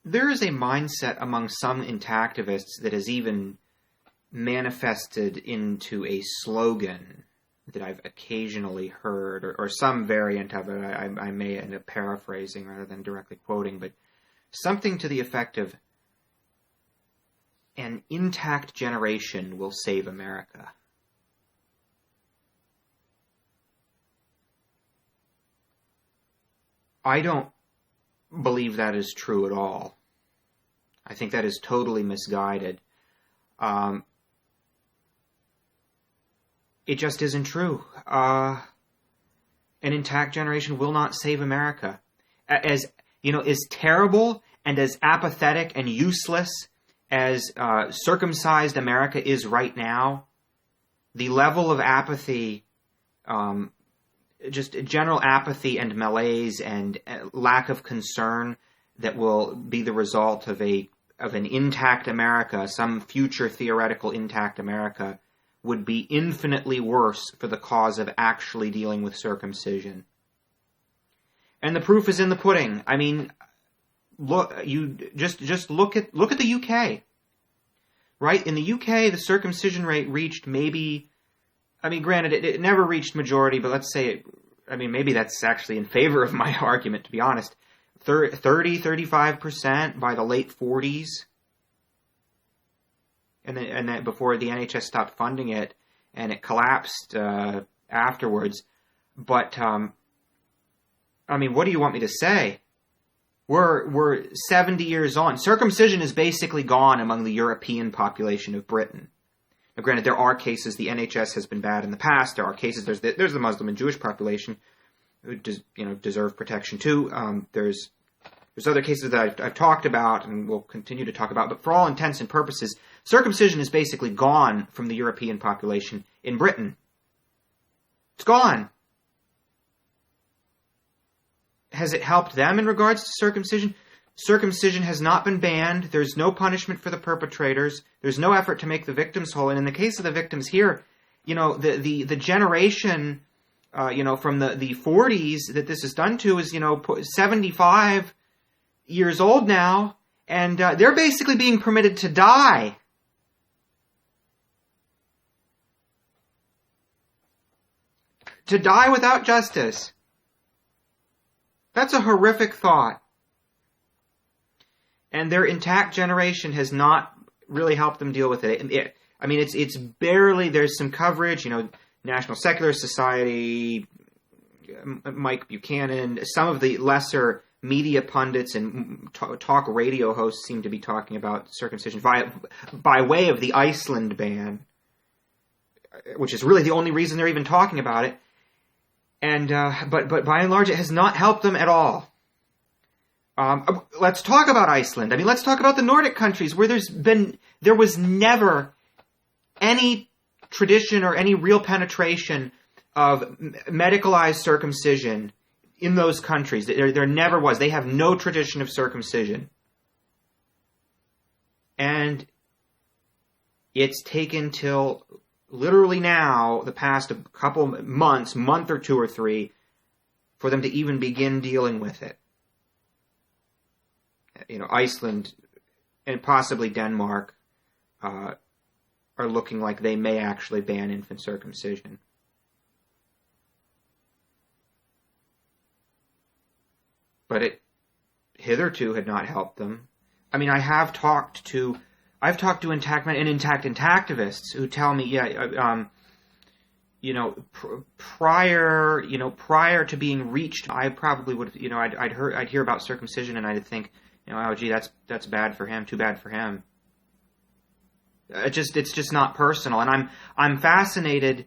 there is a mindset among some intactivists that has even manifested into a slogan that I've occasionally heard, or some variant of it. I may end up paraphrasing rather than directly quoting, but something to the effect of, "An intact generation will save America." I don't believe that is true at all. I think that is totally misguided. It just isn't true. An intact generation will not save America. As terrible and as apathetic and useless as circumcised America is right now, the level of apathy, just general apathy and malaise and lack of concern that will be the result of an intact America, some future theoretical intact America, would be infinitely worse for the cause of actually dealing with circumcision. And the proof is in the pudding. I mean, look at the UK. Right? In the UK, the circumcision rate reached granted, it never reached majority, but let's say maybe that's actually in favor of my argument, to be honest. 35% by the late 40s. And then before the NHS stopped funding it, and it collapsed afterwards. But, what do you want me to say? We're 70 years on. Circumcision is basically gone among the European population of Britain. Now, granted, there are cases, the NHS has been bad in the past. There are cases, there's the Muslim and Jewish population who deserve protection too. There's other cases that I've talked about and will continue to talk about, but for all intents and purposes, circumcision is basically gone from the European population in Britain. It's gone. Has it helped them in regards to circumcision? Circumcision has not been banned. There's no punishment for the perpetrators. There's no effort to make the victims whole. And in the case of the victims here, the generation, from the 40s that this is done to is, 75 years old now, and they're basically being permitted to die. To die without justice. That's a horrific thought. And their intact generation has not really helped them deal with it. It's barely, there's some coverage, National Secular Society, Mike Buchanan, some of the lesser media pundits and talk radio hosts seem to be talking about circumcision by way of the Iceland ban, which is really the only reason they're even talking about it. And but by and large, it has not helped them at all. Let's talk about Iceland. Let's talk about the Nordic countries where there was never any tradition or any real penetration of medicalized circumcision in those countries. There never was. They have no tradition of circumcision. And it's taken till literally now, the past couple months, month or two or three, for them to even begin dealing with it. Iceland and possibly Denmark are looking like they may actually ban infant circumcision. But it hitherto had not helped them. I've talked to intact men and intact intactivists who tell me, prior to being reached, I probably would, I'd hear about circumcision and I'd think, oh gee, that's bad for him, too bad for him. It's just not personal, and I'm fascinated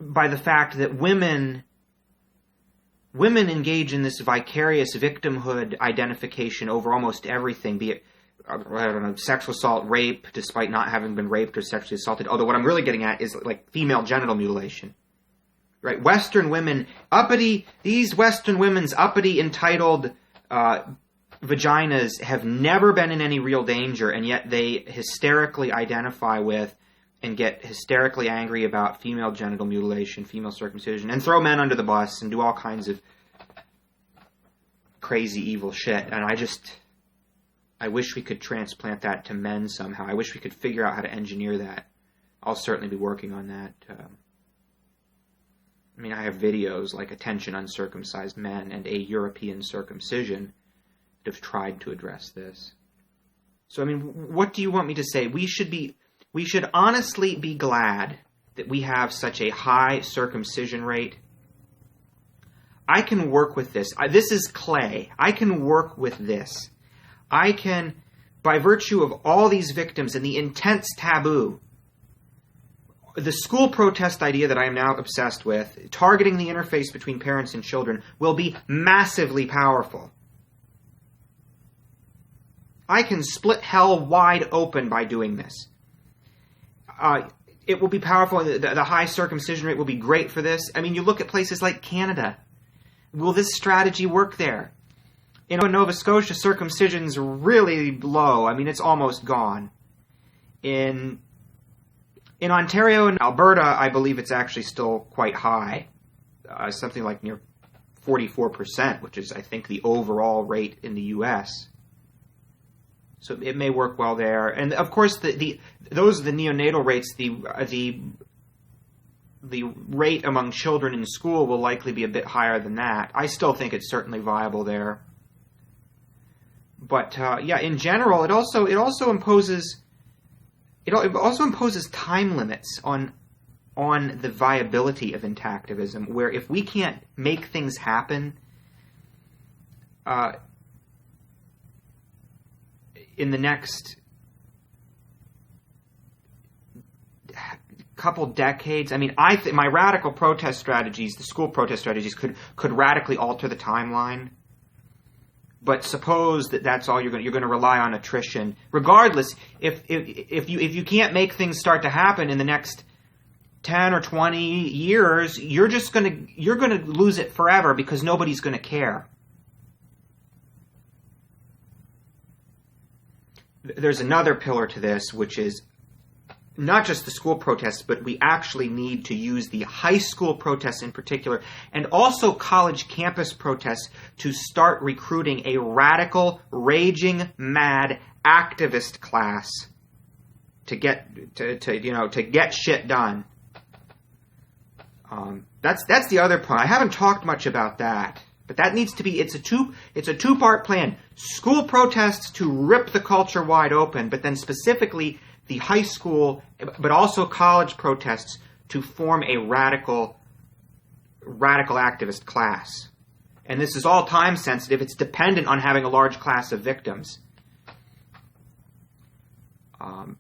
by the fact that women engage in this vicarious victimhood identification over almost everything, be it sexual assault, rape, despite not having been raped or sexually assaulted. Although what I'm really getting at is like female genital mutilation. Right? Western women, these Western women's uppity, entitled vaginas have never been in any real danger, and yet they hysterically identify with and get hysterically angry about female genital mutilation, female circumcision, and throw men under the bus and do all kinds of crazy, evil shit. And I wish we could transplant that to men somehow. I wish we could figure out how to engineer that. I'll certainly be working on that. I mean, I have videos like Attention Uncircumcised Men and A European Circumcision that have tried to address this. So, I mean, what do you want me to say? We should honestly be glad that we have such a high circumcision rate. I can work with this. This is clay. I can work with this. I can, by virtue of all these victims and the intense taboo, the school protest idea that I am now obsessed with, targeting the interface between parents and children, will be massively powerful. I can split hell wide open by doing this. It will be powerful. The high circumcision rate will be great for this. I mean, you look at places like Canada. Will this strategy work there? In Nova Scotia, circumcision's really low. I mean, it's almost gone. In Ontario and Alberta, I believe it's actually still quite high. Something like near 44%, which is, I think, the overall rate in the U.S. So it may work well there. And, of course, those are the neonatal rates. The rate among children in school will likely be a bit higher than that. I still think it's certainly viable there. But yeah, in general, it also imposes time limits on the viability of intactivism. Where if we can't make things happen in the next couple decades, I mean, my radical protest strategies, the school protest strategies, could radically alter the timeline. But suppose that's all you're going to rely on attrition. Regardless, if you can't make things start to happen in the next 10 or 20 years, you're going to lose it forever because nobody's going to care. There's another pillar to this, which is not just the school protests, but we actually need to use the high school protests in particular, and also college campus protests, to start recruiting a radical, raging, mad activist class to get shit done. That's the other point. I haven't talked much about that, but that needs to be. It's a two-part plan. School protests to rip the culture wide open, but then specifically the high school, but also college protests to form a radical activist class. And this is all time sensitive. It's dependent on having a large class of victims. And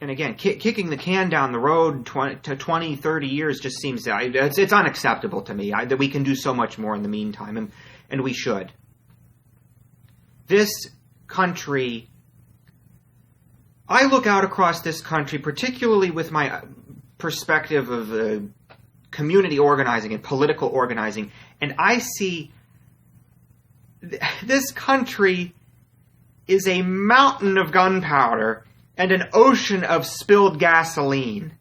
again, kicking the can down the road to 20, 30 years just seems, it's unacceptable to me that we can do so much more in the meantime, and we should. This country, I look out across this country, particularly with my perspective of community organizing and political organizing, and I see this country is a mountain of gunpowder and an ocean of spilled gasoline.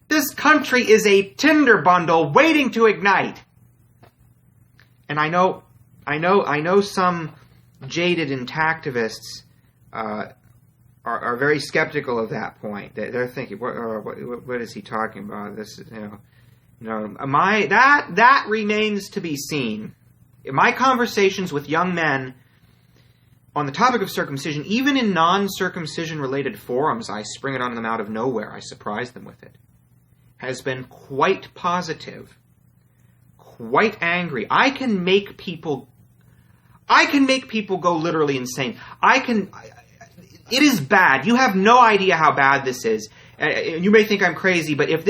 This country is a tinder bundle waiting to ignite. And I know some jaded intactivists are very skeptical of that point. They're thinking, what is he talking about? This, that remains to be seen. In my conversations with young men on the topic of circumcision, even in non-circumcision related forums, I spring it on them out of nowhere. I surprise them with it. Has been quite positive, quite angry. I can make people go literally insane. It is bad. You have no idea how bad this is. You may think I'm crazy, but if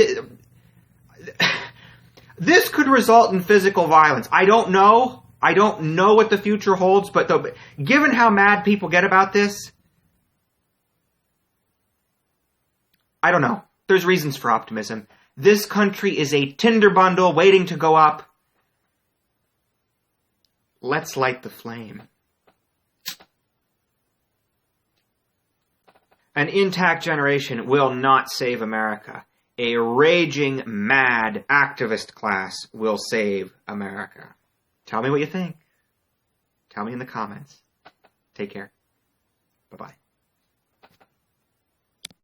this could result in physical violence. I don't know. I don't know what the future holds, but given how mad people get about this, I don't know. There's reasons for optimism. This country is a tinder bundle waiting to go up. Let's light the flame. An intact generation will not save America. A raging, mad activist class will save America. Tell me what you think. Tell me in the comments. Take care. Bye-bye.